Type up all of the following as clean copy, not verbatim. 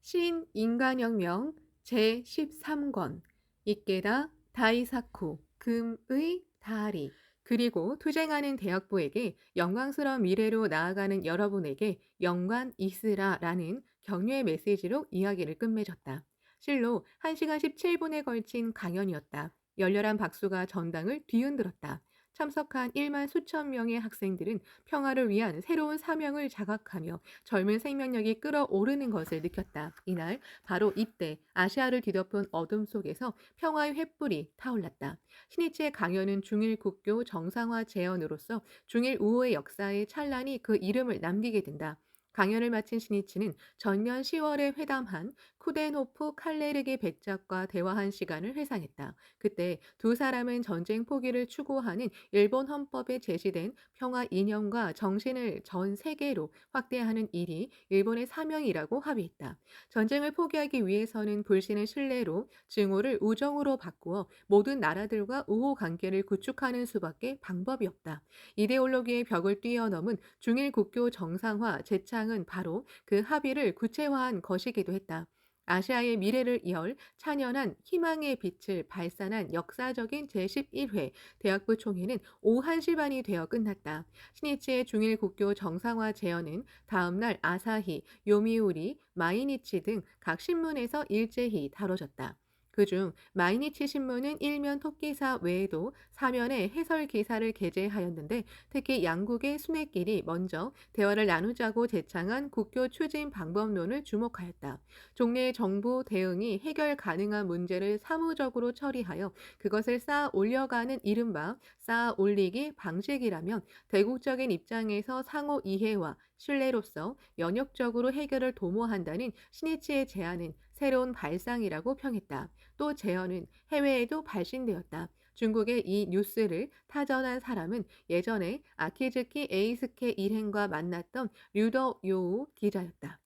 신인간혁명 제13권 이케다 다이사쿠 금의 다리 그리고 투쟁하는 대학부에게 영광스러운 미래로 나아가는 여러분에게 영광 있으라라는 격려의 메시지로 이야기를 끝맺었다. 실로 1시간 17분에 걸친 강연이었다. 열렬한 박수가 전당을 뒤흔들었다. 참석한 1만 수천 명의 학생들은 평화를 위한 새로운 사명을 자각하며 젊은 생명력이 끌어오르는 것을 느꼈다. 이날 바로 이때 아시아를 뒤덮은 어둠 속에서 평화의 횃불이 타올랐다. 신이치의 강연은 중일 국교 정상화 재현으로서 중일 우호의 역사에 찬란히 그 이름을 남기게 된다. 강연을 마친 신이치는 전년 10월에 회담한 쿠덴호프 칼레르기 백작과 대화한 시간을 회상했다. 그때 두 사람은 전쟁 포기를 추구하는 일본 헌법에 제시된 평화 이념과 정신을 전 세계로 확대하는 일이 일본의 사명이라고 합의했다. 전쟁을 포기하기 위해서는 불신을 신뢰로, 증오를 우정으로 바꾸어 모든 나라들과 우호 관계를 구축하는 수밖에 방법이 없다. 이데올로기의 벽을 뛰어넘은 중일 국교 정상화 재창은 바로 그 합의를 구체화한 것이기도 했다. 아시아의 미래를 열 찬연한 희망의 빛을 발산한 역사적인 제11회 대학부 총회는 오후 1시 반이 되어 끝났다. 신이치의 중일 국교 정상화 제언은 다음날 아사히, 요미우리, 마이니치 등 각 신문에서 일제히 다뤄졌다. 그중 마이니치 신문은 일면 토끼사 외에도 사면에 해설 기사를 게재하였는데 특히 양국의 순회끼리 먼저 대화를 나누자고 제창한 국교 추진 방법론을 주목하였다. 종래의 정부 대응이 해결 가능한 문제를 사무적으로 처리하여 그것을 쌓아 올려가는 이른바 쌓아 올리기 방식이라면 대국적인 입장에서 상호 이해와 신뢰로서 연역적으로 해결을 도모한다는 신이치의 제안은 새로운 발상이라고 평했다. 또 제언은 해외에도 발신되었다. 중국의 이 뉴스를 타전한 사람은 예전에 아키즈키 에이스케 일행과 만났던 류더 요우 기자였다.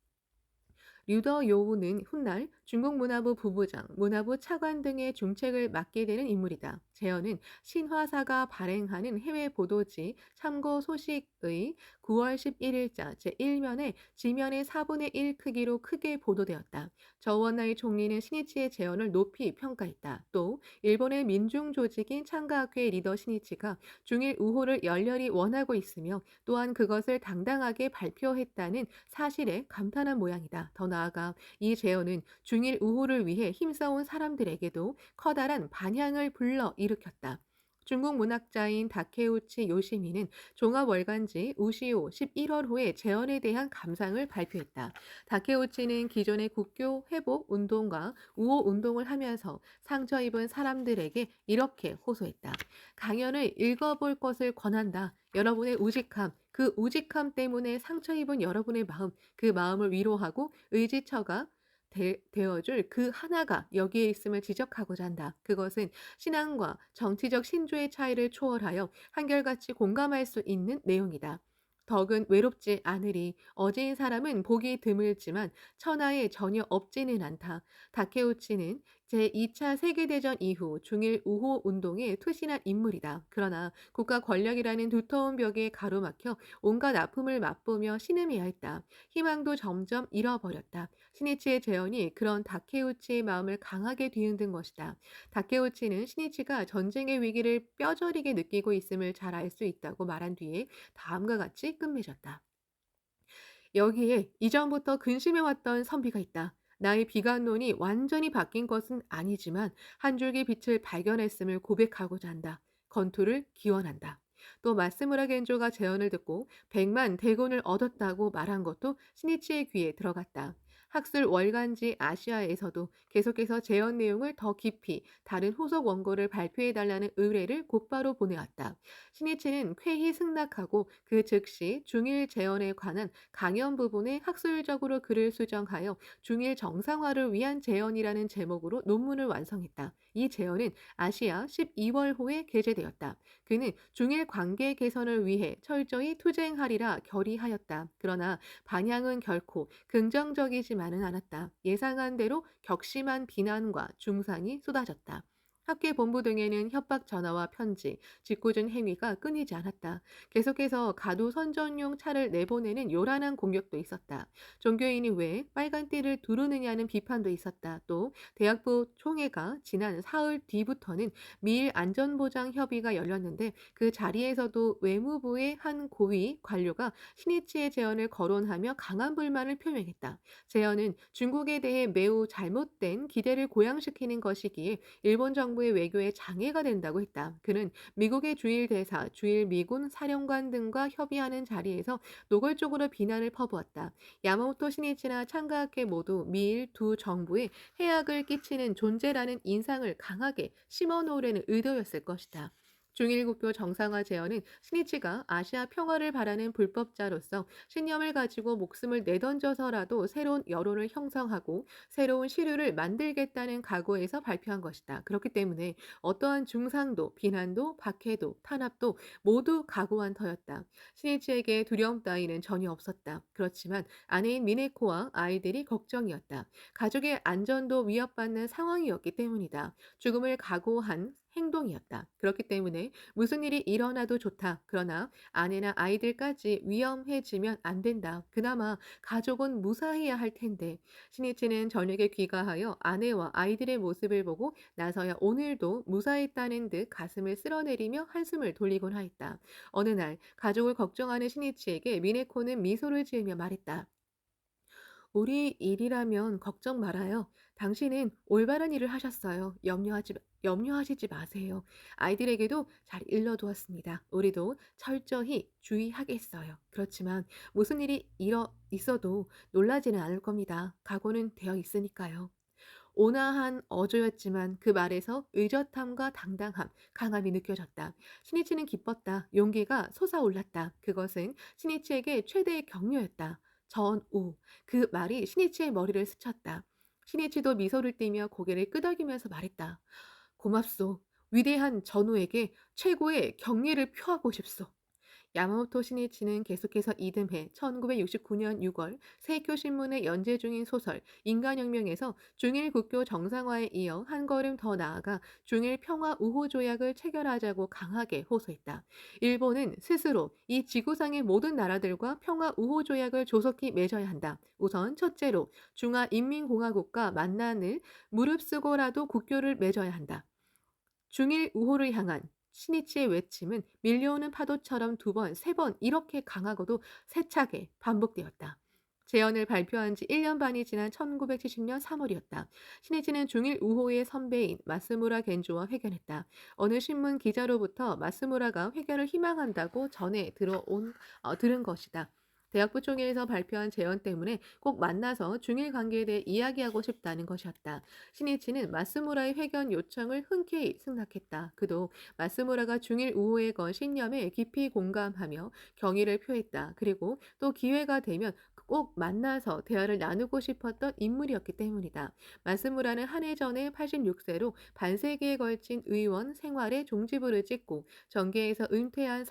류더 요우는 훗날 중국 문화부 부부장, 문화부 차관 등의 중책을 맡게 되는 인물이다. 제어는 신화사가 발행하는 해외 보도지 참고 소식의 9월 11일자 제1면에 지면의 4분의 1 크기로 크게 보도되었다. 저원나이 총리는 신이치의 제언을 높이 평가했다. 또 일본의 민중 조직인 창가학회 리더 신이치가 중일 우호를 열렬히 원하고 있으며 또한 그것을 당당하게 발표했다는 사실에 감탄한 모양이다. 더 나아가 이 제언은 중일 우호를 위해 힘써온 사람들에게도 커다란 반향을 불러 일으켰다. 중국 문학자인 다케우치 요시미는 종합월간지 우시오 11월호의 재언에 대한 감상을 발표했다. 다케우치는 기존의 국교 회복 운동과 우호 운동을 하면서 상처 입은 사람들에게 이렇게 호소했다. 강연을 읽어볼 것을 권한다. 여러분의 우직함, 그 우직함 때문에 상처 입은 여러분의 마음, 그 마음을 위로하고 의지처가 되어줄 그 하나가 여기에 있음을 지적하고자 한다. 그것은 신앙과 정치적 신조의 차이를 초월하여 한결같이 공감할 수 있는 내용이다. 덕은 외롭지 않으리 어제인 사람은 보기 드물지만 천하에 전혀 없지는 않다. 다케우치는 제2차 세계대전 이후 중일 우호 운동에 투신한 인물이다. 그러나 국가 권력이라는 두터운 벽에 가로막혀 온갖 아픔을 맛보며 신음해야 했다. 희망도 점점 잃어버렸다. 신이치의 재현이 그런 다케우치의 마음을 강하게 뒤흔든 것이다. 다케우치는 신이치가 전쟁의 위기를 뼈저리게 느끼고 있음을 잘 알 수 있다고 말한 뒤에 다음과 같이 끝맺었다. 여기에 이전부터 근심해왔던 선비가 있다. 나의 비관론이 완전히 바뀐 것은 아니지만 한 줄기 빛을 발견했음을 고백하고자 한다. 건투를 기원한다. 또 마스무라 겐조가 제언을 듣고 100만 대군을 얻었다고 말한 것도 신이치의 귀에 들어갔다. 학술 월간지 아시아에서도 계속해서 제언 내용을 더 깊이 다른 후속 원고를 발표해달라는 의뢰를 곧바로 보내왔다. 신이치는 쾌히 승낙하고 그 즉시 중일 제언에 관한 강연 부분에 학술적으로 글을 수정하여 중일 정상화를 위한 제언이라는 제목으로 논문을 완성했다. 이 제언은 아시아 12월호에 게재되었다. 그는 중일 관계 개선을 위해 철저히 투쟁하리라 결의하였다. 그러나 반향은 결코 긍정적이지만은 않았다. 예상한 대로 격심한 비난과 중상이 쏟아졌다. 학계 본부 등에는 협박 전화와 편지, 짓궂은 행위가 끊이지 않았다. 계속해서 가도 선전용 차를 내보내는 요란한 공격도 있었다. 종교인이 왜 빨간 띠를 두르느냐는 비판도 있었다. 또 대학부 총회가 지난 사흘 뒤부터는 미일 안전보장 협의가 열렸는데 그 자리에서도 외무부의 한 고위 관료가 신이치의 제언을 거론하며 강한 불만을 표명했다. 제언은 중국에 대해 매우 잘못된 기대를 고양시키는 것이기에 일본 정부의 외교에 장애가 된다고 했다. 그는 미국의 주일 대사, 주일 미군 사령관 등과 협의하는 자리에서 노골적으로 비난을 퍼부었다. 야마모토 신이치나 창가학회 모두 미일 두 정부에 해악을 끼치는 존재라는 인상을 강하게 심어놓으려는 의도였을 것이다. 중일 국교 정상화 제언은 신이치가 아시아 평화를 바라는 불법자로서 신념을 가지고 목숨을 내던져서라도 새로운 여론을 형성하고 새로운 시류를 만들겠다는 각오에서 발표한 것이다. 그렇기 때문에 어떠한 중상도, 비난도, 박해도, 탄압도 모두 각오한 터였다. 신이치에게 두려움 따위는 전혀 없었다. 그렇지만 아내인 미네코와 아이들이 걱정이었다. 가족의 안전도 위협받는 상황이었기 때문이다. 죽음을 각오한 행동이었다. 그렇기 때문에 무슨 일이 일어나도 좋다. 그러나 아내나 아이들까지 위험해지면 안 된다. 그나마 가족은 무사해야 할 텐데. 신이치는 저녁에 귀가하여 아내와 아이들의 모습을 보고 나서야 오늘도 무사했다는 듯 가슴을 쓸어내리며 한숨을 돌리곤 하였다. 어느 날 가족을 걱정하는 신이치에게 미네코는 미소를 지으며 말했다. 우리 일이라면 걱정 말아요. 당신은 올바른 일을 하셨어요. 염려하시지 마세요. 아이들에게도 잘 일러두었습니다. 우리도 철저히 주의하겠어요. 그렇지만 무슨 일이 있어도 놀라지는 않을 겁니다. 각오는 되어 있으니까요. 온화한 어조였지만 그 말에서 의젓함과 당당함, 강함이 느껴졌다. 신이치는 기뻤다. 용기가 솟아올랐다. 그것은 신이치에게 최대의 격려였다. 전우. 그 말이 신이치의 머리를 스쳤다. 신이치도 미소를 띠며 고개를 끄덕이면서 말했다. 고맙소. 위대한 전우에게 최고의 경례를 표하고 싶소. 야마모토 신이치는 계속해서 이듬해 1969년 6월 세이쿄 신문에 연재 중인 소설 인간혁명에서 중일 국교 정상화에 이어 한 걸음 더 나아가 중일 평화 우호 조약을 체결하자고 강하게 호소했다. 일본은 스스로 이 지구상의 모든 나라들과 평화 우호 조약을 조속히 맺어야 한다. 우선 첫째로 중화인민공화국과 만난을 무릅쓰고라도 국교를 맺어야 한다. 중일 우호를 향한 신이치의 외침은 밀려오는 파도처럼 두 번, 세 번 이렇게 강하고도 세차게 반복되었다. 제언을 발표한 지 1년 반이 지난 1970년 3월이었다. 신이치는 중일 우호의 선배인 마스무라 겐조와 회견했다. 어느 신문 기자로부터 마스무라가 회견을 희망한다고 들은 것이다. 대학부 총회에서 발표한 제언 때문에 꼭 만나서 중일 관계에 대해 이야기하고 싶다는 것이었다. 신이치는 마스무라의 회견 요청을 흔쾌히 승낙했다. 그도 마스무라가 중일 우호의 건 신념에 깊이 공감하며 경의를 표했다. 그리고 또 기회가 되면 꼭 만나서 대화를 나누고 싶었던 인물이었기 때문이다. 마스무라는 한 해 전에 86세로 반세기에 걸친 의원 생활에 종지부를 찍고 정계에서 은퇴한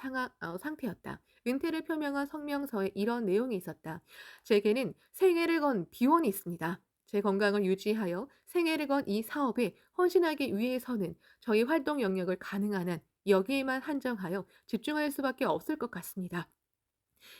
상태였다. 은퇴를 표명한 성명서에 이런 내용이 있었다. 제게는 생애를 건 비원이 있습니다. 제 건강을 유지하여 생애를 건 이 사업에 헌신하기 위해서는 저희 활동 영역을 가능한 한 여기에만 한정하여 집중할 수밖에 없을 것 같습니다.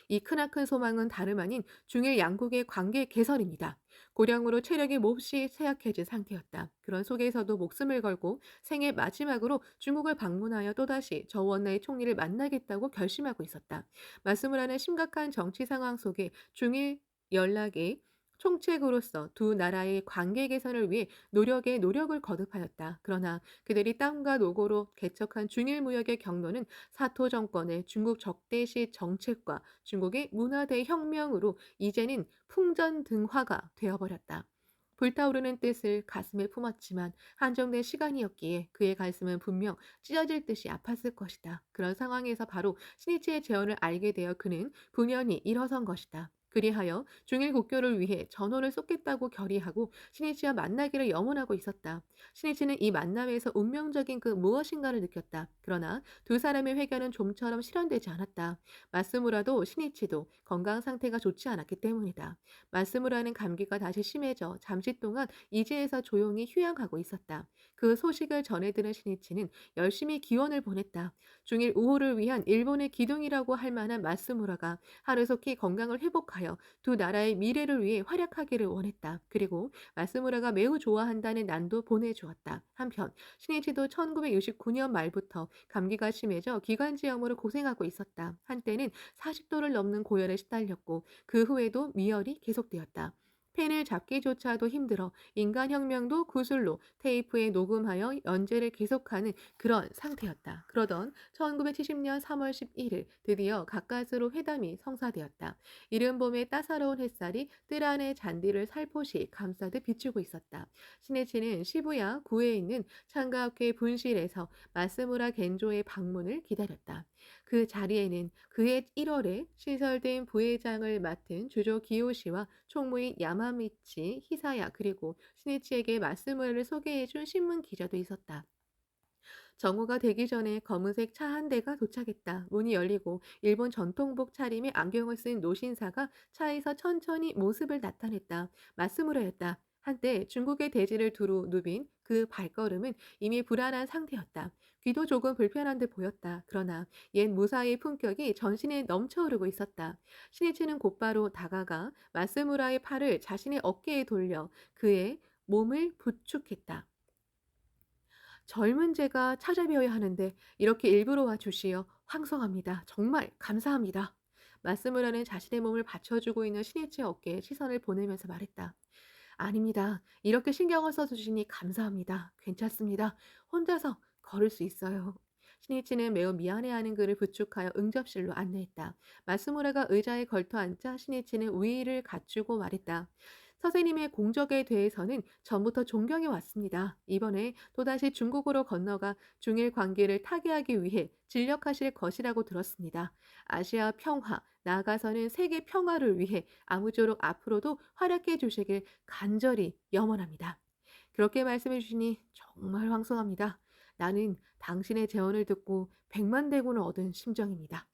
이 크나큰 소망은 다름 아닌 중일 양국의 관계 개선입니다. 고령으로 체력이 몹시 쇠약해진 상태였다. 그런 속에서도 목숨을 걸고 생애 마지막으로 중국을 방문하여 또다시 저원나의 총리를 만나겠다고 결심하고 있었다. 말씀을 하는 심각한 정치 상황 속에 중일 연락이 총책으로서 두 나라의 관계 개선을 위해 노력에 노력을 거듭하였다. 그러나 그들이 땀과 노고로 개척한 중일 무역의 경로는 사토 정권의 중국 적대시 정책과 중국의 문화 대혁명으로 이제는 풍전등화가 되어버렸다. 불타오르는 뜻을 가슴에 품었지만 한정된 시간이었기에 그의 가슴은 분명 찢어질 듯이 아팠을 것이다. 그런 상황에서 바로 신이치의 재언을 알게 되어 그는 분연히 일어선 것이다. 그리하여 중일 국교를 위해 전호를 쏟겠다고 결의하고 신이치와 만나기를 염원하고 있었다. 신이치는 이 만남에서 운명적인 그 무엇인가를 느꼈다. 그러나 두 사람의 회견은 좀처럼 실현되지 않았다. 마스무라도 신이치도 건강 상태가 좋지 않았기 때문이다. 마스무라는 감기가 다시 심해져 잠시 동안 이지에서 조용히 휴양하고 있었다. 그 소식을 전해 들은 신이치는 열심히 기원을 보냈다. 중일 우호를 위한 일본의 기둥이라고 할 만한 마스무라가 하루속히 건강을 회복하여 두 나라의 미래를 위해 활약하기를 원했다. 그리고 마스무라가 매우 좋아한다는 난도 보내주었다. 한편 신이치도 1969년 말부터 감기가 심해져 기관지염으로 고생하고 있었다. 한때는 40도를 넘는 고열에 시달렸고 그 후에도 미열이 계속되었다. 펜을 잡기조차도 힘들어 인간혁명도 구슬로 테이프에 녹음하여 연재를 계속하는 그런 상태였다. 그러던 1970년 3월 11일 드디어 가까스로 회담이 성사되었다. 이른 봄의 따사로운 햇살이 뜰 안의 잔디를 살포시 감싸듯 비추고 있었다. 신해치는 시부야 구에 있는 창가학회 분실에서 마스무라 겐조의 방문을 기다렸다. 그 자리에는 그해 1월에 신설된 부회장을 맡은 주조 기요시와 총무인 야마미치 히사야 그리고 신이치에게 마스무라를 소개해준 신문 기자도 있었다. 정오가 되기 전에 검은색 차 한 대가 도착했다. 문이 열리고 일본 전통복 차림에 안경을 쓴 노신사가 차에서 천천히 모습을 나타냈다. 마스무라였다. 한때 중국의 대지를 두루 누빈 그 발걸음은 이미 불안한 상태였다. 귀도 조금 불편한 듯 보였다. 그러나 옛 무사의 품격이 전신에 넘쳐흐르고 있었다. 신이치는 곧바로 다가가 마스무라의 팔을 자신의 어깨에 돌려 그의 몸을 부축했다. 젊은 제가 찾아뵈어야 하는데 이렇게 일부러 와 주시어 황송합니다. 정말 감사합니다. 말씀을 하는 자신의 몸을 받쳐주고 있는 신이치의 어깨에 시선을 보내면서 말했다. 아닙니다. 이렇게 신경을 써주시니 감사합니다. 괜찮습니다. 혼자서 걸을 수 있어요. 신이치는 매우 미안해하는 그를 부축하여 응접실로 안내했다. 마스무라가 의자에 걸터 앉자 신이치는 위의를 갖추고 말했다. 선생님의 공적에 대해서는 전부터 존경해 왔습니다. 이번에 또다시 중국으로 건너가 중일 관계를 타개하기 위해 진력하실 것이라고 들었습니다. 아시아 평화, 나아가서는 세계 평화를 위해 아무쪼록 앞으로도 활약해 주시길 간절히 염원합니다. 그렇게 말씀해 주시니 정말 황송합니다. 나는 당신의 제언을 듣고 백만 대군을 얻은 심정입니다.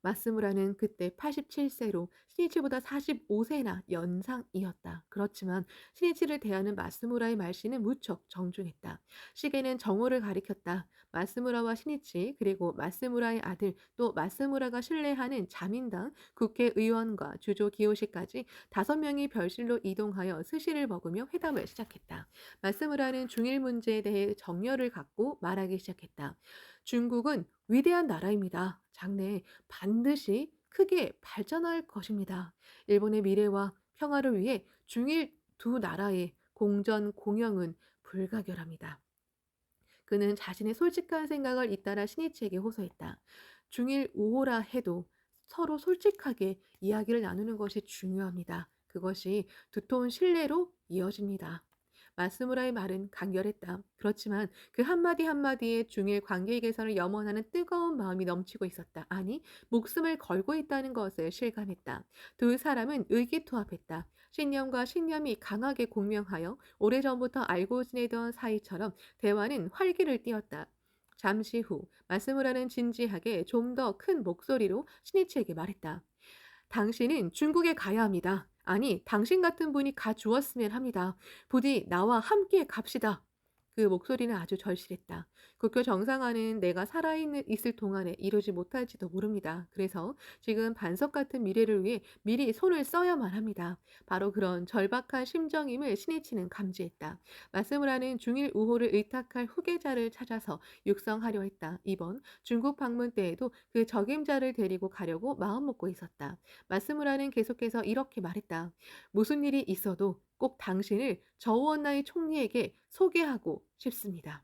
마스무라는 그때 87세로 시니치보다 45세나 연상이었다. 그렇지만 시니치를 대하는 마스무라의 말씨는 무척 정중했다. 시계는 정오를 가리켰다. 마스무라와 시니치 그리고 마스무라의 아들 또 마스무라가 신뢰하는 자민당 국회의원과 주조 기요시까지 5명이 별실로 이동하여 스시를 먹으며 회담을 시작했다. 마스무라는 중일 문제에 대해 정열을 갖고 말하기 시작했다. 중국은 위대한 나라입니다. 장래에 반드시 크게 발전할 것입니다. 일본의 미래와 평화를 위해 중일 두 나라의 공전 공영은 불가결합니다. 그는 자신의 솔직한 생각을 잇따라 신이치에게 호소했다. 중일 우호라 해도 서로 솔직하게 이야기를 나누는 것이 중요합니다. 그것이 두터운 신뢰로 이어집니다. 마스무라의 말은 간결했다. 그렇지만 그 한마디 한마디에 중일 관계 개선을 염원하는 뜨거운 마음이 넘치고 있었다. 아니, 목숨을 걸고 있다는 것을 실감했다. 두 사람은 의기투합했다. 신념과 신념이 강하게 공명하여 오래전부터 알고 지내던 사이처럼 대화는 활기를 띠었다. 잠시 후 마스무라는 진지하게 좀 더 큰 목소리로 신이치에게 말했다. 당신은 중국에 가야 합니다. 아니, 당신 같은 분이 가 주었으면 합니다. 부디 나와 함께 갑시다. 그 목소리는 아주 절실했다. 국교 정상화는 내가 살아있을 동안에 이루지 못할지도 모릅니다. 그래서 지금 반석 같은 미래를 위해 미리 손을 써야만 합니다. 바로 그런 절박한 심정임을 신이치는 감지했다. 말씀을 하는 중일 우호를 의탁할 후계자를 찾아서 육성하려 했다. 이번 중국 방문 때에도 그 적임자를 데리고 가려고 마음먹고 있었다. 마스무라는 계속해서 이렇게 말했다. 무슨 일이 있어도 꼭 당신을 저우원나이 총리에게 소개하고 싶습니다.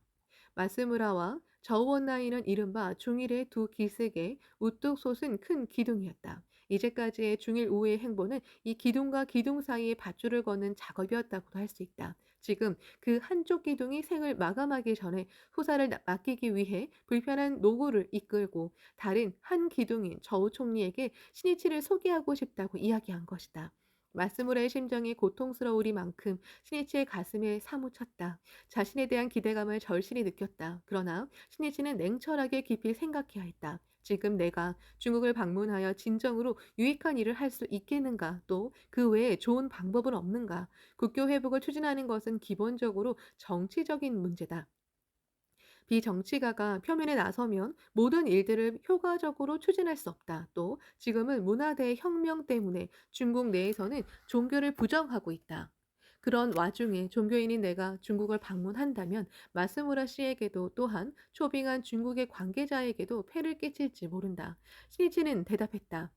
마스무라와 저우원나이는 이른바 중일의 두 기슭에 우뚝 솟은 큰 기둥이었다. 이제까지의 중일 우호의 행보는 이 기둥과 기둥 사이에 밧줄을 거는 작업이었다고도 할 수 있다. 지금 그 한쪽 기둥이 생을 마감하기 전에 후사를 맡기기 위해 불편한 노고를 이끌고 다른 한 기둥인 저우 총리에게 신이치를 소개하고 싶다고 이야기한 것이다. 마스무라의 심정이 고통스러우리만큼 신이치의 가슴에 사무쳤다. 자신에 대한 기대감을 절실히 느꼈다. 그러나 신이치는 냉철하게 깊이 생각해야 했다. 지금 내가 중국을 방문하여 진정으로 유익한 일을 할 수 있겠는가? 또 그 외에 좋은 방법은 없는가? 국교 회복을 추진하는 것은 기본적으로 정치적인 문제다. 비정치가가 표면에 나서면 모든 일들을 효과적으로 추진할 수 없다. 또 지금은 문화대 혁명 때문에 중국 내에서는 종교를 부정하고 있다. 그런 와중에 종교인인 내가 중국을 방문한다면 마스무라 씨에게도 또한 초빙한 중국의 관계자에게도 폐를 끼칠지 모른다. 시니치는 대답했다.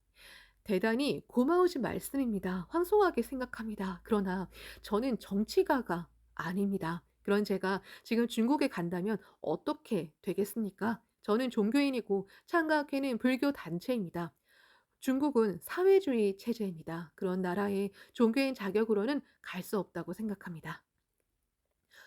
대단히 고마우신 말씀입니다. 황송하게 생각합니다. 그러나 저는 정치가가 아닙니다. 그런 제가 지금 중국에 간다면 어떻게 되겠습니까? 저는 종교인이고 창가학회는 불교 단체입니다. 중국은 사회주의 체제입니다. 그런 나라에 종교인 자격으로는 갈 수 없다고 생각합니다.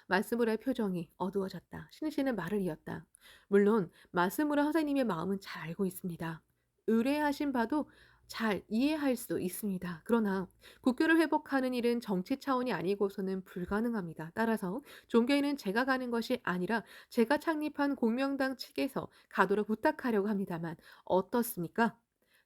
마스무라의 표정이 어두워졌다. 신은 말을 이었다. 물론 마스무라 선생님의 마음은 잘 알고 있습니다. 의뢰하신 바도 잘 이해할 수 있습니다. 그러나 국교를 회복하는 일은 정치 차원이 아니고서는 불가능합니다. 따라서 종교에는 제가 가는 것이 아니라 제가 창립한 공명당 측에서 가도록 부탁하려고 합니다만 어떻습니까?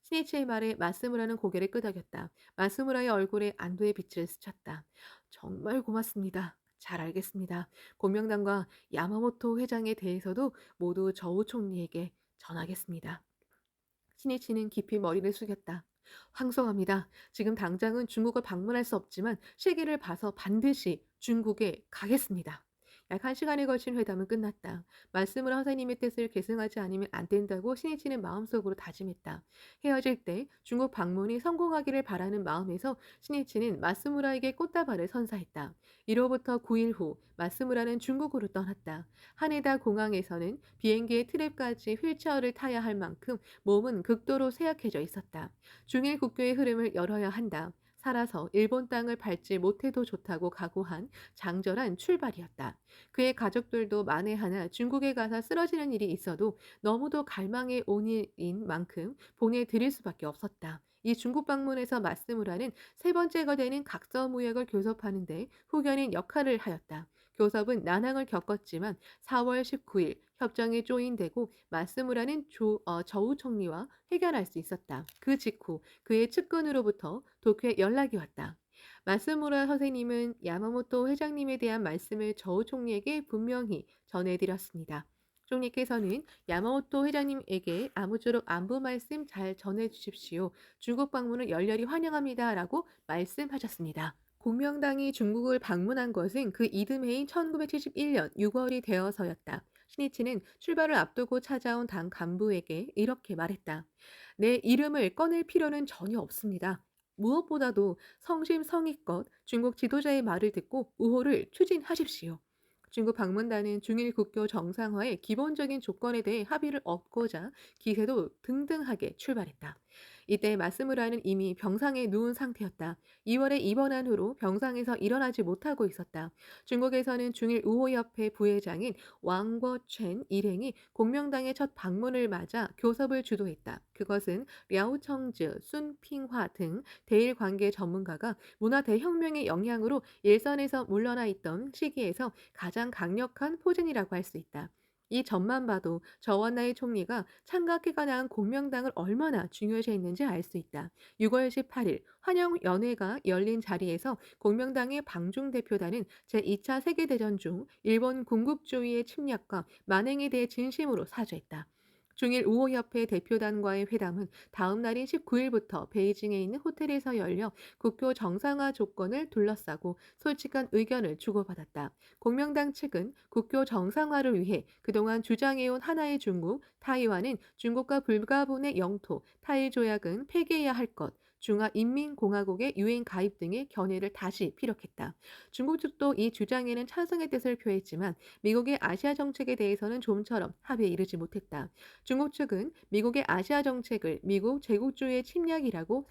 스니치의 말에 마스무라는 고개를 끄덕였다. 마스무라의 얼굴에 안도의 빛을 스쳤다. 정말 고맙습니다. 잘 알겠습니다. 공명당과 야마모토 회장에 대해서도 모두 저우 총리에게 전하겠습니다. 신이치는 깊이 머리를 숙였다. 황송합니다. 지금 당장은 중국을 방문할 수 없지만 시기를 봐서 반드시 중국에 가겠습니다. 약 1시간에 걸친 회담은 끝났다. 말씀을 선생님의 뜻을 계승하지 않으면 안 된다고 신이치는 마음속으로 다짐했다. 헤어질 때 중국 방문이 성공하기를 바라는 마음에서 신이치는 마스무라에게 꽃다발을 선사했다. 이로부터 9일 후 마스무라는 중국으로 떠났다. 하네다 공항에서는 비행기의 트랩까지 휠체어를 타야 할 만큼 몸은 극도로 쇠약해져 있었다. 중일 국교의 흐름을 열어야 한다. 살아서 일본 땅을 밟지 못해도 좋다고 각오한 장절한 출발이었다. 그의 가족들도 만에 하나 중국에 가서 쓰러지는 일이 있어도 너무도 갈망해 온 일인 만큼 보내드릴 수밖에 없었다. 이 중국 방문에서 마스무라는 세 번째가 되는 각서무역을 교섭하는데 후견인 역할을 하였다. 교섭은 난항을 겪었지만 4월 19일 협정이 조인되고 마스무라는 저우 총리와 해결할 수 있었다. 그 직후 그의 측근으로부터 도쿄에 연락이 왔다. 마스무라 선생님은 야마모토 회장님에 대한 말씀을 저우 총리에게 분명히 전해드렸습니다. 총리께서는 야마모토 회장님에게 아무쪼록 안부 말씀 잘 전해주십시오. 중국 방문을 열렬히 환영합니다라고 말씀하셨습니다. 공명당이 중국을 방문한 것은 그 이듬해인 1971년 6월이 되어서였다. 신이치는 출발을 앞두고 찾아온 당 간부에게 이렇게 말했다. 내 이름을 꺼낼 필요는 전혀 없습니다. 무엇보다도 성심성의껏 중국 지도자의 말을 듣고 우호를 추진하십시오. 중국 방문단은 중일 국교 정상화의 기본적인 조건에 대해 합의를 얻고자 기세도 등등하게 출발했다. 이때 마스무라는 이미 병상에 누운 상태였다. 2월에 입원한 후로 병상에서 일어나지 못하고 있었다. 중국에서는 중일 우호협회 부회장인 왕궈첸 일행이 공명당의 첫 방문을 맞아 교섭을 주도했다. 그것은 랴오청즈, 순핑화 등 대일 관계 전문가가 문화 대혁명의 영향으로 일선에서 물러나 있던 시기에서 가장 강력한 포진이라고 할 수 있다. 이 점만 봐도 저원나의 총리가 창각회가 낳은 공명당을 얼마나 중요시했는지 알 수 있다. 6월 18일 환영연회가 열린 자리에서 공명당의 방중 대표단은 제2차 세계대전 중 일본 군국주의의 침략과 만행에 대해 진심으로 사죄했다. 중일 우호협회 대표단과의 회담은 다음 날인 19일부터 베이징에 있는 호텔에서 열려 국교 정상화 조건을 둘러싸고 솔직한 의견을 주고받았다. 공명당 측은 국교 정상화를 위해 그동안 주장해온 하나의 중국, 타이완은 중국과 불가분의 영토, 타일 조약은 폐기해야 할 것, 중화인민공화국의 유엔 가입 등의 견해를 다시 피력했다. 중국 측도 이 주장에는 찬성의 뜻을 표했지만 미국의 아시아 정책에 대해서는 좀처럼 합의에 이르지 못했다. 중국 측은 미국의 아시아 정책을 미국 제국주의의 침략이라고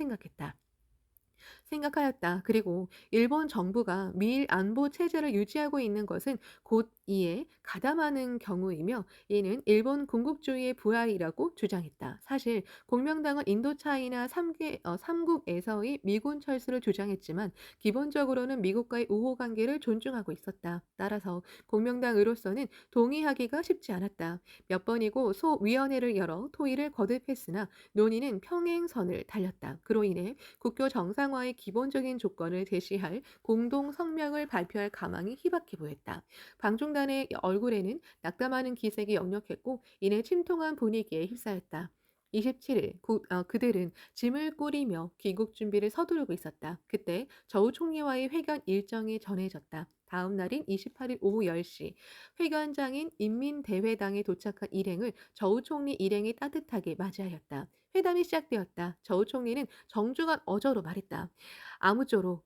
생각하였다. 그리고 일본 정부가 미일 안보 체제를 유지하고 있는 것은 곧 이에 가담하는 경우이며 이는 일본 군국주의의 부활이라고 주장했다. 사실 공명당은 인도차이나 삼국에서의 미군 철수를 주장했지만 기본적으로는 미국과의 우호 관계를 존중하고 있었다. 따라서 공명당으로서는 동의하기가 쉽지 않았다. 몇 번이고 소위원회를 열어 토의를 거듭했으나 논의는 평행선을 달렸다. 그로 인해 국교 정상화의 기본적인 조건을 제시할 공동 성명을 발표할 가망이 희박해 보였다. 방중단의 얼굴에는 낙담하는 기색이 역력했고 이내 침통한 분위기에 휩싸였다. 27일 그들은 짐을 꾸리며 귀국 준비를 서두르고 있었다. 그때 저우 총리와의 회견 일정이 전해졌다. 다음 날인 28일 오후 10시 회견장인 인민대회당에 도착한 일행을 저우 총리 일행이 따뜻하게 맞이하였다. 회담이 시작되었다. 저우 총리는 정중한 어조로 말했다. 아무쪼록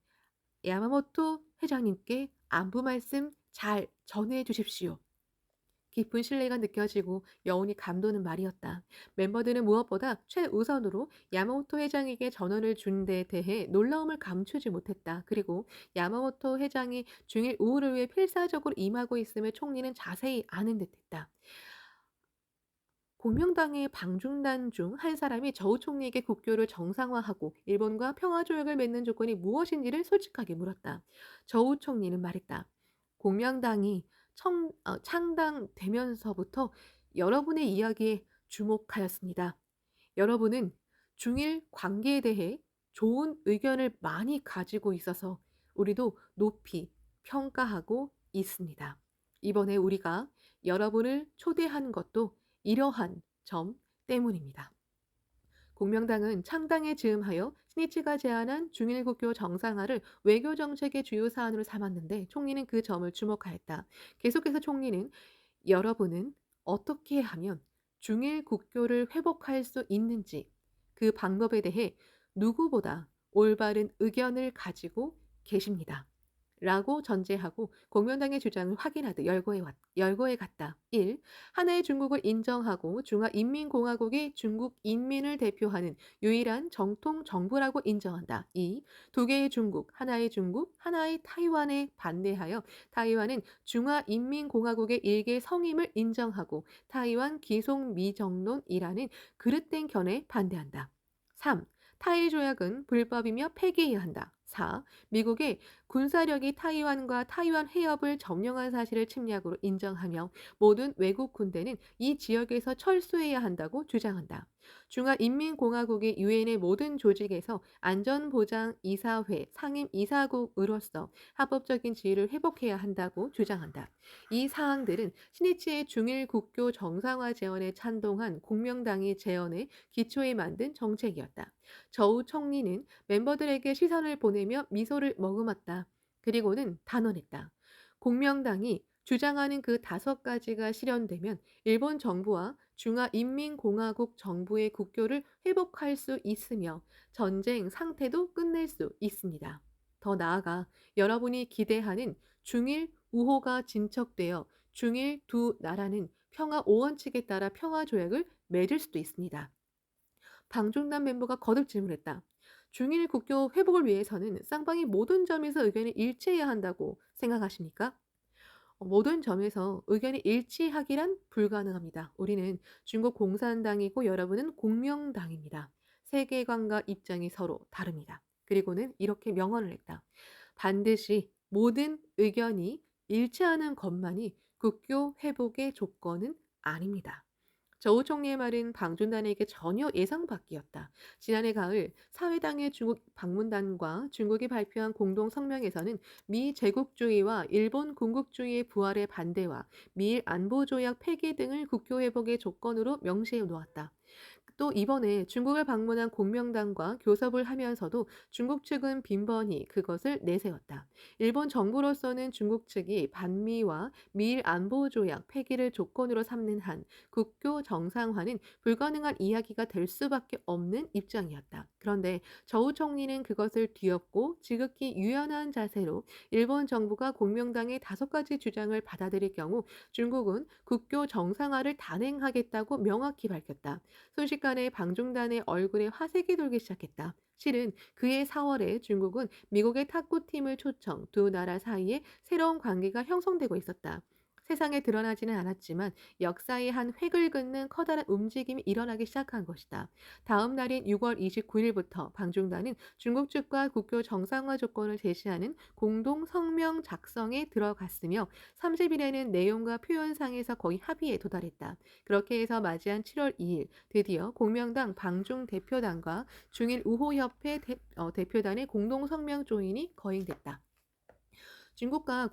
야마모토 회장님께 안부 말씀 잘 전해 주십시오. 깊은 신뢰가 느껴지고 여운이 감도는 말이었다. 멤버들은 무엇보다 최우선으로 야마모토 회장에게 전원을 준 데 대해 놀라움을 감추지 못했다. 그리고 야마모토 회장이 중일 우호를 위해 필사적으로 임하고 있음을 총리는 자세히 아는 듯했다. 공명당의 방중단 중 한 사람이 저우 총리에게 국교를 정상화하고 일본과 평화조약을 맺는 조건이 무엇인지를 솔직하게 물었다. 저우 총리는 말했다. 공명당이 창당되면서부터 여러분의 이야기에 주목하였습니다. 여러분은 중일 관계에 대해 좋은 의견을 많이 가지고 있어서 우리도 높이 평가하고 있습니다. 이번에 우리가 여러분을 초대한 것도 이러한 점 때문입니다. 공명당은 창당에 즈음하여 스니치가 제안한 중일국교 정상화를 외교 정책의 주요 사안으로 삼았는데 총리는 그 점을 주목하였다. 계속해서 총리는 여러분은 어떻게 하면 중일국교를 회복할 수 있는지 그 방법에 대해 누구보다 올바른 의견을 가지고 계십니다. 라고 전제하고 공명당의 주장을 확인하듯 열거해 갔다. 1. 하나의 중국을 인정하고 중화인민공화국이 중국 인민을 대표하는 유일한 정통 정부라고 인정한다. 2. 두 개의 중국, 하나의 타이완에 반대하여 타이완은 중화인민공화국의 일개 성임을 인정하고 타이완 기속미정론이라는 그릇된 견해에 반대한다. 3. 타이 조약은 불법이며 폐기해야 한다. 4. 미국의 군사력이 타이완 해협을 점령한 사실을 침략으로 인정하며 모든 외국 군대는 이 지역에서 철수해야 한다고 주장한다. 중화인민공화국이 유엔의 모든 조직에서 안전보장이사회 상임이사국으로서 합법적인 지위를 회복해야 한다고 주장한다. 이 사항들은 신이치의 중일 국교 정상화 제언에 찬동한 공명당의 제언의 기초에 만든 정책이었다. 저우 총리는 멤버들에게 시선을 보내며 미소를 머금었다. 그리고는 단언했다. 공명당이 주장하는 그 5가지가 실현되면 일본 정부와 중화인민공화국 정부의 국교를 회복할 수 있으며 전쟁 상태도 끝낼 수 있습니다. 더 나아가 여러분이 기대하는 중일 우호가 진척되어 중일 두 나라는 평화 5원칙에 따라 평화조약을 맺을 수도 있습니다. 방중단 멤버가 거듭 질문했다. 중일 국교 회복을 위해서는 쌍방이 모든 점에서 의견이 일치해야 한다고 생각하십니까? 모든 점에서 의견이 일치하기란 불가능합니다. 우리는 중국 공산당이고 여러분은 공명당입니다. 세계관과 입장이 서로 다릅니다. 그리고는 이렇게 명언을 했다. 반드시 모든 의견이 일치하는 것만이 국교 회복의 조건은 아닙니다. 저우 총리의 말은 방준단에게 전혀 예상 밖이었다. 지난해 가을 사회당의 중국 방문단과 중국이 발표한 공동 성명에서는 미 제국주의와 일본 군국주의의 부활의 반대와 미일 안보조약 폐기 등을 국교 회복의 조건으로 명시해 놓았다. 또 이번에 중국을 방문한 공명당과 교섭을 하면서도 중국 측은 빈번히 그것을 내세웠다. 일본 정부로서는 중국 측이 반미와 미일 안보 조약 폐기를 조건으로 삼는 한 국교 정상화는 불가능한 이야기가 될 수밖에 없는 입장이었다. 그런데 저우 총리는 그것을 뒤엎고 지극히 유연한 자세로 일본 정부가 공명당의 5가지 주장을 받아들일 경우 중국은 국교 정상화를 단행하겠다고 명확히 밝혔다. 순식간에 방중단의 얼굴에 화색이 돌기 시작했다. 실은 그해 4월에 중국은 미국의 탁구팀을 초청, 두 나라 사이에 새로운 관계가 형성되고 있었다. 세상에 드러나지는 않았지만 역사의 한 획을 긋는 커다란 움직임이 일어나기 시작한 것이다. 다음 날인 6월 29일부터 방중단은 중국 측과 국교 정상화 조건을 제시하는 공동 성명 작성에 들어갔으며 30일에는 내용과 표현상에서 거의 합의에 도달했다. 그렇게 해서 맞이한 7월 2일 드디어 공명당 방중 대표단과 중일 우호협회 대표단의 공동 성명 조인이 거행됐다. 중국과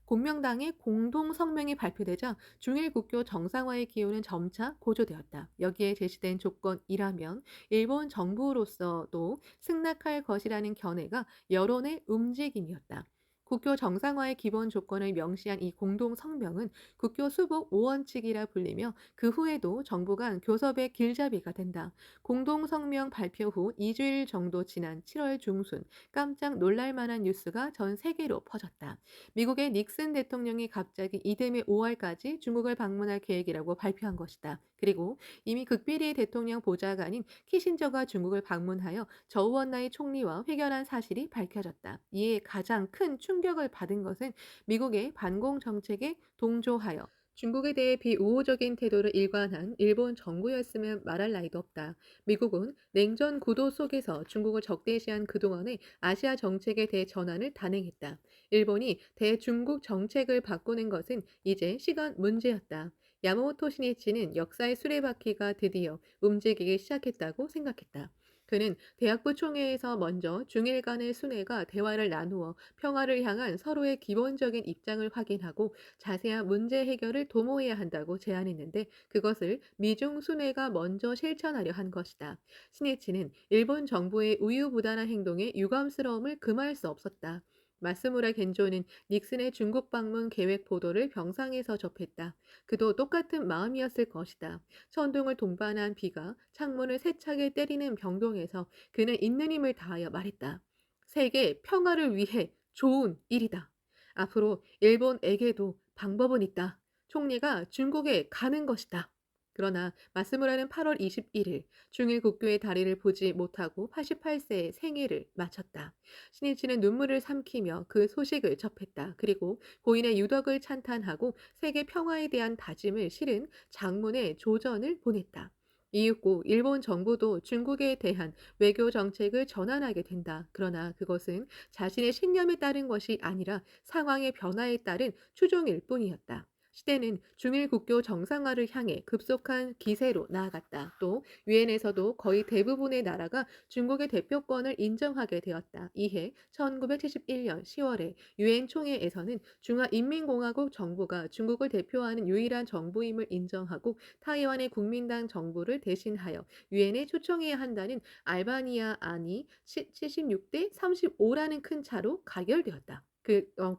공명당의 공동 성명이 발표되자 중일 국교 정상화의 기요는 점차 고조되었다. 여기에 제시된 조건이라면 일본 정부로서도 승낙할 것이라는 견해가 여론의 움직임이었다. 국교 정상화의 기본 조건을 명시한 이 공동 성명은 국교 수복 5원칙이라 불리며 그 후에도 정부 간 교섭의 길잡이가 된다. 공동 성명 발표 후 2주일 정도 지난 7월 중순 깜짝 놀랄 만한 뉴스가 전 세계로 퍼졌다. 미국의 닉슨 대통령이 갑자기 이듬해 5월까지 중국을 방문할 계획이라고 발표한 것이다. 그리고 이미 극비리 대통령 보좌관인 키신저가 중국을 방문하여 저우원나이 총리와 회견한 사실이 밝혀졌다. 이에 가장 큰 충격을 받은 것은 미국의 반공 정책에 동조하여 중국에 대해 비우호적인 태도를 일관한 일본 정부였으면 말할 나위도 없다. 미국은 냉전 구도 속에서 중국을 적대시한 그동안의 아시아 정책에 대해 전환을 단행했다. 일본이 대중국 정책을 바꾸는 것은 이제 시간 문제였다. 야마모토 신이치는 역사의 수레바퀴가 드디어 움직이기 시작했다고 생각했다. 그는 대학부 총회에서 먼저 중일 간의 순회가 대화를 나누어 평화를 향한 서로의 기본적인 입장을 확인하고 자세한 문제 해결을 도모해야 한다고 제안했는데 그것을 미중 순회가 먼저 실천하려 한 것이다. 신이치는 일본 정부의 우유부단한 행동에 유감스러움을 금할 수 없었다. 마스무라 겐조는 닉슨의 중국 방문 계획 보도를 병상에서 접했다. 그도 똑같은 마음이었을 것이다. 천둥을 동반한 비가 창문을 세차게 때리는 병동에서 그는 있는 힘을 다하여 말했다. 세계 평화를 위해 좋은 일이다. 앞으로 일본에게도 방법은 있다. 총리가 중국에 가는 것이다. 그러나 마스무라는 8월 21일 중일 국교의 다리를 보지 못하고 88세의 생일을 마쳤다. 신이치는 눈물을 삼키며 그 소식을 접했다. 그리고 고인의 유덕을 찬탄하고 세계 평화에 대한 다짐을 실은 장문의 조전을 보냈다. 이윽고 일본 정부도 중국에 대한 외교 정책을 전환하게 된다. 그러나 그것은 자신의 신념에 따른 것이 아니라 상황의 변화에 따른 추종일 뿐이었다. 시대는 중일 국교 정상화를 향해 급속한 기세로 나아갔다. 또 유엔에서도 거의 대부분의 나라가 중국의 대표권을 인정하게 되었다. 이해 1971년 10월에 유엔 총회에서는 중화인민공화국 정부가 중국을 대표하는 유일한 정부임을 인정하고 타이완의 국민당 정부를 대신하여 유엔에 초청해야 한다는 알바니아 안이 76대 35라는 큰 차로 가결되었다.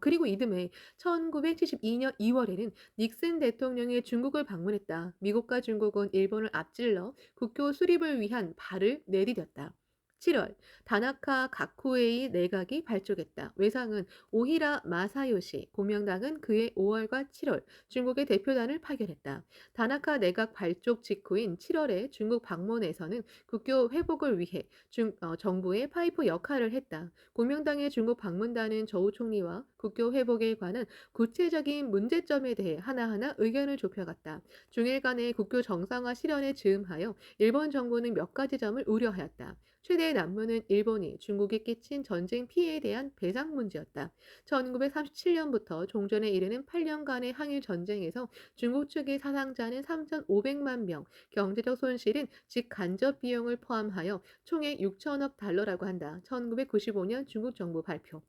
그리고 이듬해 1972년 2월에는 닉슨 대통령이 중국을 방문했다. 미국과 중국은 일본을 앞질러 국교 수립을 위한 발을 내디뎠다. 7월 다나카 가쿠에이 내각이 발족했다. 외상은 오히라 마사요시, 공명당은 그해 5월과 7월 중국의 대표단을 파견했다. 다나카 내각 발족 직후인 7월에 중국 방문에서는 국교 회복을 위해 정부의 파이프 역할을 했다. 공명당의 중국 방문단은 저우 총리와 국교 회복에 관한 구체적인 문제점에 대해 하나하나 의견을 좁혀갔다. 중일 간의 국교 정상화 실현에 즈음하여 일본 정부는 몇 가지 점을 우려하였다. 최대의 난문은 일본이 중국에 끼친 전쟁 피해에 대한 배상 문제였다. 1937년부터 종전에 이르는 8년간의 항일 전쟁에서 중국 측의 사상자는 3,500만 명, 경제적 손실은 직간접 비용을 포함하여 총액 6천억 달러라고 한다. 1995년 중국 정부 발표.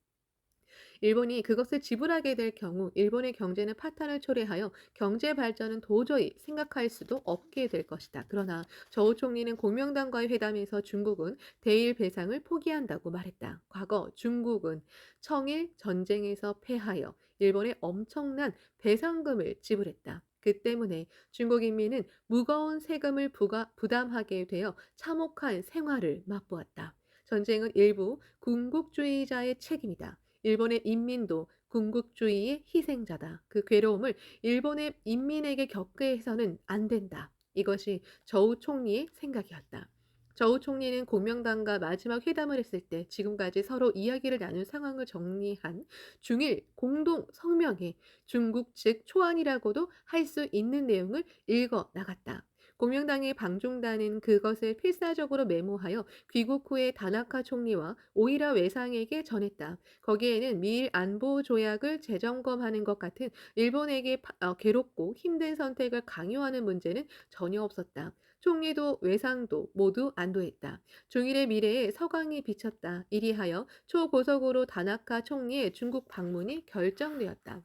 일본이 그것을 지불하게 될 경우 일본의 경제는 파탄을 초래하여 경제 발전은 도저히 생각할 수도 없게 될 것이다. 그러나 저우 총리는 공명당과의 회담에서 중국은 대일 배상을 포기한다고 말했다. 과거 중국은 청일 전쟁에서 패하여 일본에 엄청난 배상금을 지불했다. 그 때문에 중국 인민은 무거운 세금을 부담하게 되어 참혹한 생활을 맛보았다. 전쟁은 일부 군국주의자의 책임이다. 일본의 인민도 군국주의의 희생자다. 그 괴로움을 일본의 인민에게 겪게 해서는 안 된다. 이것이 저우 총리의 생각이었다. 저우 총리는 공명당과 마지막 회담을 했을 때 지금까지 서로 이야기를 나눈 상황을 정리한 중일 공동 성명에 중국 측 초안이라고도 할 수 있는 내용을 읽어 나갔다. 공명당의 방중단은 그것을 필사적으로 메모하여 귀국 후에 다나카 총리와 오이라 외상에게 전했다. 거기에는 미일 안보 조약을 재점검하는 것 같은 일본에게 괴롭고 힘든 선택을 강요하는 문제는 전혀 없었다. 총리도 외상도 모두 안도했다. 중일의 미래에 서강이 비쳤다. 이리하여 초고속으로 다나카 총리의 중국 방문이 결정되었다.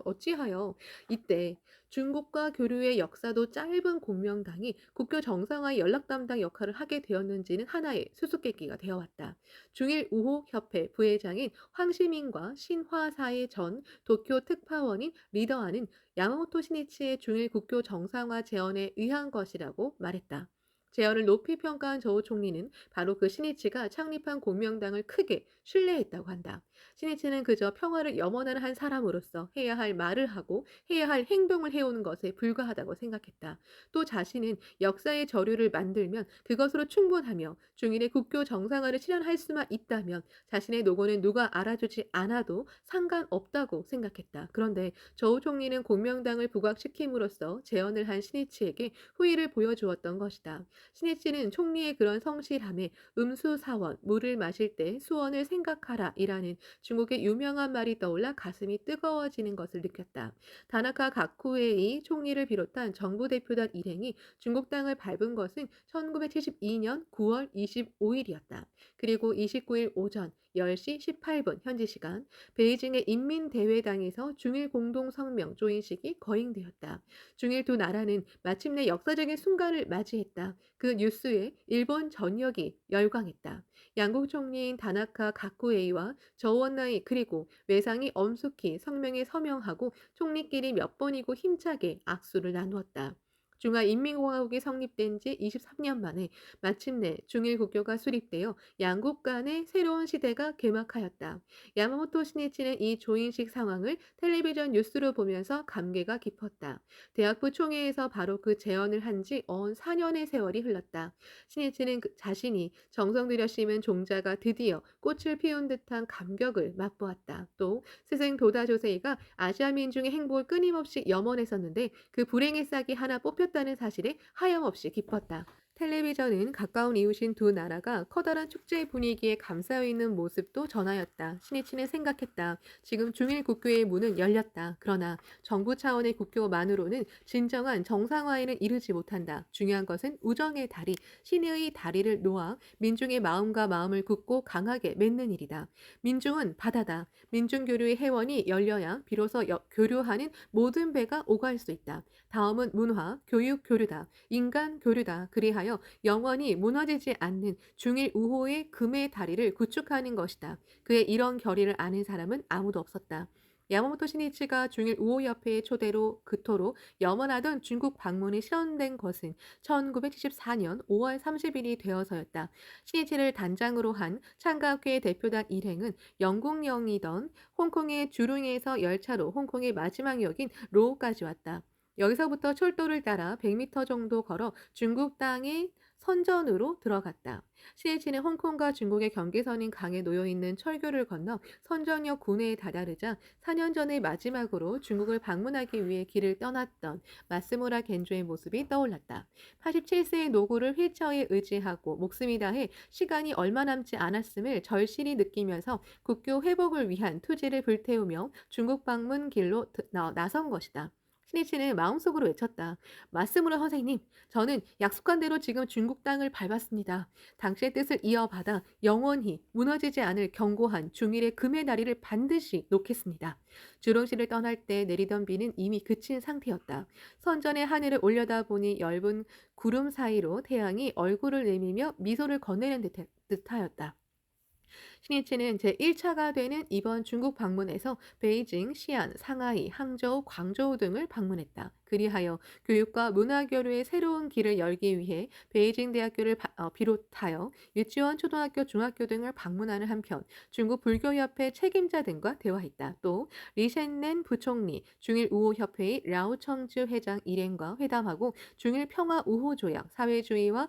어찌하여 이때 중국과 교류의 역사도 짧은 공명당이 국교 정상화의 연락 담당 역할을 하게 되었는지는 하나의 수수께끼가 되어왔다. 중일 우호협회 부회장인 황시민과 신화사의 전 도쿄 특파원인 리더아는 야마모토 시니치의 중일 국교 정상화 제언에 의한 것이라고 말했다. 제언을 높이 평가한 저우 총리는 바로 그 시니치가 창립한 공명당을 크게 신뢰했다고 한다. 시니치는 그저 평화를 염원하는 한 사람으로서 해야 할 말을 하고 해야 할 행동을 해오는 것에 불과하다고 생각했다. 또 자신은 역사의 저류를 만들면 그것으로 충분하며 중일의 국교 정상화를 실현할 수만 있다면 자신의 노고는 누가 알아주지 않아도 상관없다고 생각했다. 그런데 저우 총리는 공명당을 부각시킴으로써 제언을 한 시니치에게 후의를 보여주었던 것이다. 시니치는 총리의 그런 성실함에 음수사원, 물을 마실 때 수원을 생각하라 이라는 중국의 유명한 말이 떠올라 가슴이 뜨거워지는 것을 느꼈다. 다나카 가쿠에이 총리를 비롯한 정부 대표단 일행이 중국 땅을 밟은 것은 1972년 9월 25일이었다. 그리고 29일 오전 10시 18분 현지 시간 베이징의 인민대회당에서 중일 공동성명 조인식이 거행되었다. 중일 두 나라는 마침내 역사적인 순간을 맞이했다. 그 뉴스에 일본 전역이 열광했다. 양국 총리인 다나카 가쿠에이와 저원나이 그리고 외상이 엄숙히 성명에 서명하고 총리끼리 몇 번이고 힘차게 악수를 나누었다. 중화인민공화국이 성립된 지 23년 만에 마침내 중일 국교가 수립되어 양국 간의 새로운 시대가 개막하였다. 야마모토 시니치는 이 조인식 상황을 텔레비전 뉴스로 보면서 감개가 깊었다. 대학부 총회에서 바로 그 제언을 한 지 언 4년의 세월이 흘렀다. 시니치는 자신이 정성 들여 심은 종자가 드디어 꽃을 피운 듯한 감격을 맛보았다. 또 스승 도다 조세이가 아시아 민중의 행복을 끊임없이 염원했었는데 그 불행의 싹이 하나 뽑혔다는 사실에 하염없이 기뻤다. 텔레비전은 가까운 이웃인 두 나라가 커다란 축제 분위기에 감싸여 있는 모습도 전하였다. 신이치는 생각했다. 지금 중일 국교의 문은 열렸다. 그러나 정부 차원의 국교만으로는 진정한 정상화에는 이르지 못한다. 중요한 것은 우정의 다리, 신의 다리를 놓아 민중의 마음과 마음을 굳고 강하게 맺는 일이다. 민중은 바다다. 민중교류의 해원이 열려야 비로소 교류하는 모든 배가 오갈 수 있다. 다음은 문화, 교육 교류다. 인간 교류다. 그리하여 영원히 무너지지 않는 중일 우호의 금의 다리를 구축하는 것이다. 그의 이런 결의를 아는 사람은 아무도 없었다. 야마모토 시니치가 중일 우호협회의 초대로 그토록 염원하던 중국 방문이 실현된 것은 1974년 5월 30일이 되어서였다. 시니치를 단장으로 한 창가학회 대표단 일행은 영국령이던 홍콩의 주룽에서 열차로 홍콩의 마지막 역인 로우까지 왔다. 여기서부터 철도를 따라 100m 정도 걸어 중국 땅의 선전으로 들어갔다. 시니치는 홍콩과 중국의 경계선인 강에 놓여있는 철교를 건너 선전역 군내에 다다르자 4년 전에 마지막으로 중국을 방문하기 위해 길을 떠났던 마스무라 겐조의 모습이 떠올랐다. 87세의 노구를 휠체어에 의지하고 목숨이 다해 시간이 얼마 남지 않았음을 절실히 느끼면서 국교 회복을 위한 투지를 불태우며 중국 방문 길로 나선 것이다. 신이치는 마음속으로 외쳤다. 맞습니다, 선생님. 저는 약속한 대로 지금 중국 땅을 밟았습니다. 당신의 뜻을 이어받아 영원히 무너지지 않을 견고한 중일의 금의 다리를 반드시 놓겠습니다. 주롱시를 떠날 때 내리던 비는 이미 그친 상태였다. 선전의 하늘을 올려다보니 엷은 구름 사이로 태양이 얼굴을 내밀며 미소를 건네는 듯하였다. 신이치는 제1차가 되는 이번 중국 방문에서 베이징, 시안, 상하이, 항저우, 광저우 등을 방문했다. 그리하여 교육과 문화 교류의 새로운 길을 열기 위해 베이징 대학교를 비롯하여 유치원, 초등학교, 중학교 등을 방문하는 한편 중국 불교협회 책임자 등과 대화했다. 또 리셴넨 부총리, 중일 우호협회의 라오청즈 회장 일행과 회담하고 중일 평화 우호 조약, 사회주의와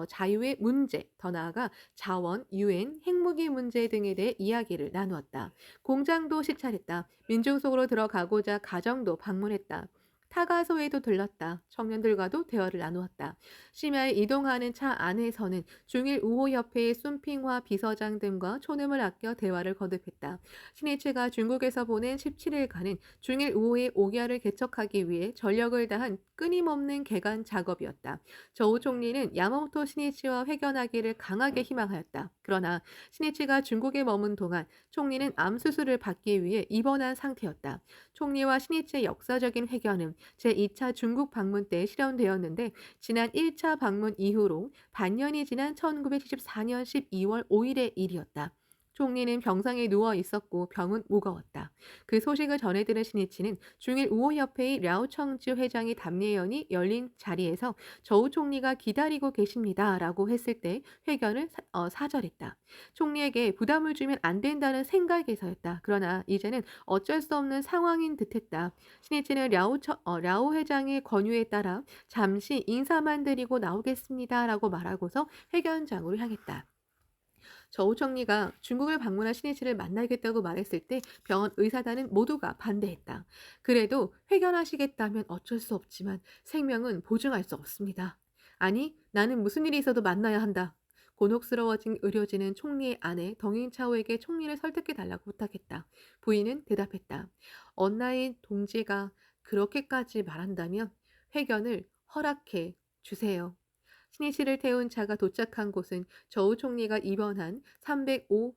자유의 문제, 더 나아가 자원, 유엔, 핵무기 문제 등에 대해 이야기를 나누었다. 공장도 시찰했다. 민중 속으로 들어가고자 가정도 방문했다. 타가소에도 들렀다. 청년들과도 대화를 나누었다. 심야에 이동하는 차 안에서는 중일 우호협회의 순핑화 비서장 등과 초능을 아껴 대화를 거듭했다. 신이치가 중국에서 보낸 17일간은 중일 우호의 옥야를 개척하기 위해 전력을 다한 끊임없는 개간 작업이었다. 저우 총리는 야마모토 신이치와 회견하기를 강하게 희망하였다. 그러나 신이치가 중국에 머문 동안 총리는 암 수술을 받기 위해 입원한 상태였다. 총리와 신이치의 역사적인 회견은 제2차 중국 방문 때 실현되었는데 지난 1차 방문 이후로 반년이 지난 1974년 12월 5일의 일이었다. 총리는 병상에 누워 있었고 병은 무거웠다. 그 소식을 전해들은 신이치는 중일 우호협회의 랴오청즈 회장이 담례연이 열린 자리에서 저우 총리가 기다리고 계십니다. 라고 했을 때 회견을 사절했다. 총리에게 부담을 주면 안 된다는 생각에서였다. 그러나 이제는 어쩔 수 없는 상황인 듯했다. 신이치는 랴오 회장의 권유에 따라 잠시 인사만 드리고 나오겠습니다. 라고 말하고서 회견장으로 향했다. 저우 총리가 중국을 방문한 신이치를 만나겠다고 말했을 때 병원 의사단은 모두가 반대했다. 그래도 회견하시겠다면 어쩔 수 없지만 생명은 보증할 수 없습니다. 아니, 나는 무슨 일이 있어도 만나야 한다. 곤혹스러워진 의료진은 총리의 아내 덩잉차오에게 총리를 설득해달라고 부탁했다. 부인은 대답했다. 언나인 동지가 그렇게까지 말한다면 회견을 허락해 주세요. 신이치를 태운 차가 도착한 곳은 저우 총리가 입원한 305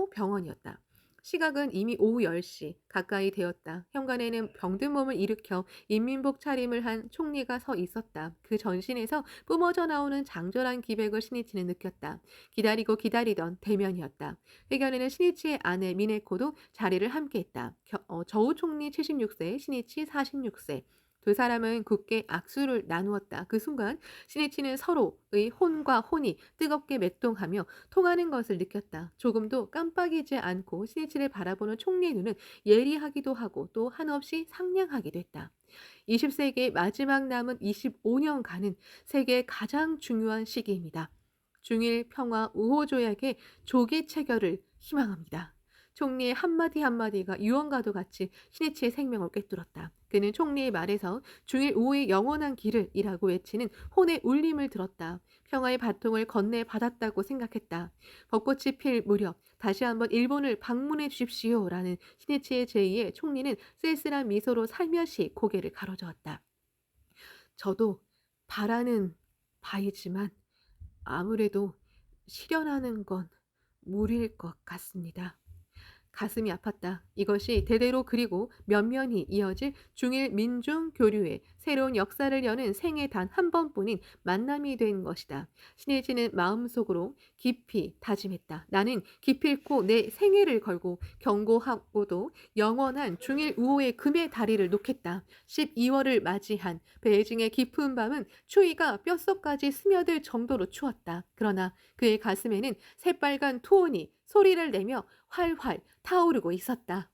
병원이었다. 시각은 이미 오후 10시 가까이 되었다. 현관에는 병든 몸을 일으켜 인민복 차림을 한 총리가 서 있었다. 그 전신에서 뿜어져 나오는 장절한 기백을 신이치는 느꼈다. 기다리고 기다리던 대면이었다. 회견에는 신이치의 아내 미네코도 자리를 함께했다. 저우 총리 76세, 신이치 46세. 두 사람은 굳게 악수를 나누었다. 그 순간 신이치는 서로의 혼과 혼이 뜨겁게 맥동하며 통하는 것을 느꼈다. 조금도 깜빡이지 않고 신이치를 바라보는 총리의 눈은 예리하기도 하고 또 한없이 상냥하기도 했다. 20세기의 마지막 남은 25년간은 세계의 가장 중요한 시기입니다. 중일 평화 우호 조약의 조기 체결을 희망합니다. 총리의 한마디 한마디가 유언과도 같이 신이치의 생명을 꿰뚫었다. 그는 총리의 말에서 중일 우호의 영원한 길을 이라고 외치는 혼의 울림을 들었다. 평화의 바통을 건네받았다고 생각했다. 벚꽃이 필 무렵 다시 한번 일본을 방문해 주십시오라는 신이치의 제의에 총리는 쓸쓸한 미소로 살며시 고개를 가로저었다. 저도 바라는 바이지만 아무래도 실현하는 건 무리일 것 같습니다. 가슴이 아팠다. 이것이 대대로 그리고 면면이 이어질 중일 민중 교류의 새로운 역사를 여는 생애 단 한 번뿐인 만남이 된 것이다. 신일치는 마음속으로 깊이 다짐했다. 나는 기필코 내 생애를 걸고 경고하고도 영원한 중일 우호의 금의 다리를 놓겠다. 12월을 맞이한 베이징의 깊은 밤은 추위가 뼛속까지 스며들 정도로 추웠다. 그러나 그의 가슴에는 새빨간 투혼이 소리를 내며 활활 타오르고 있었다.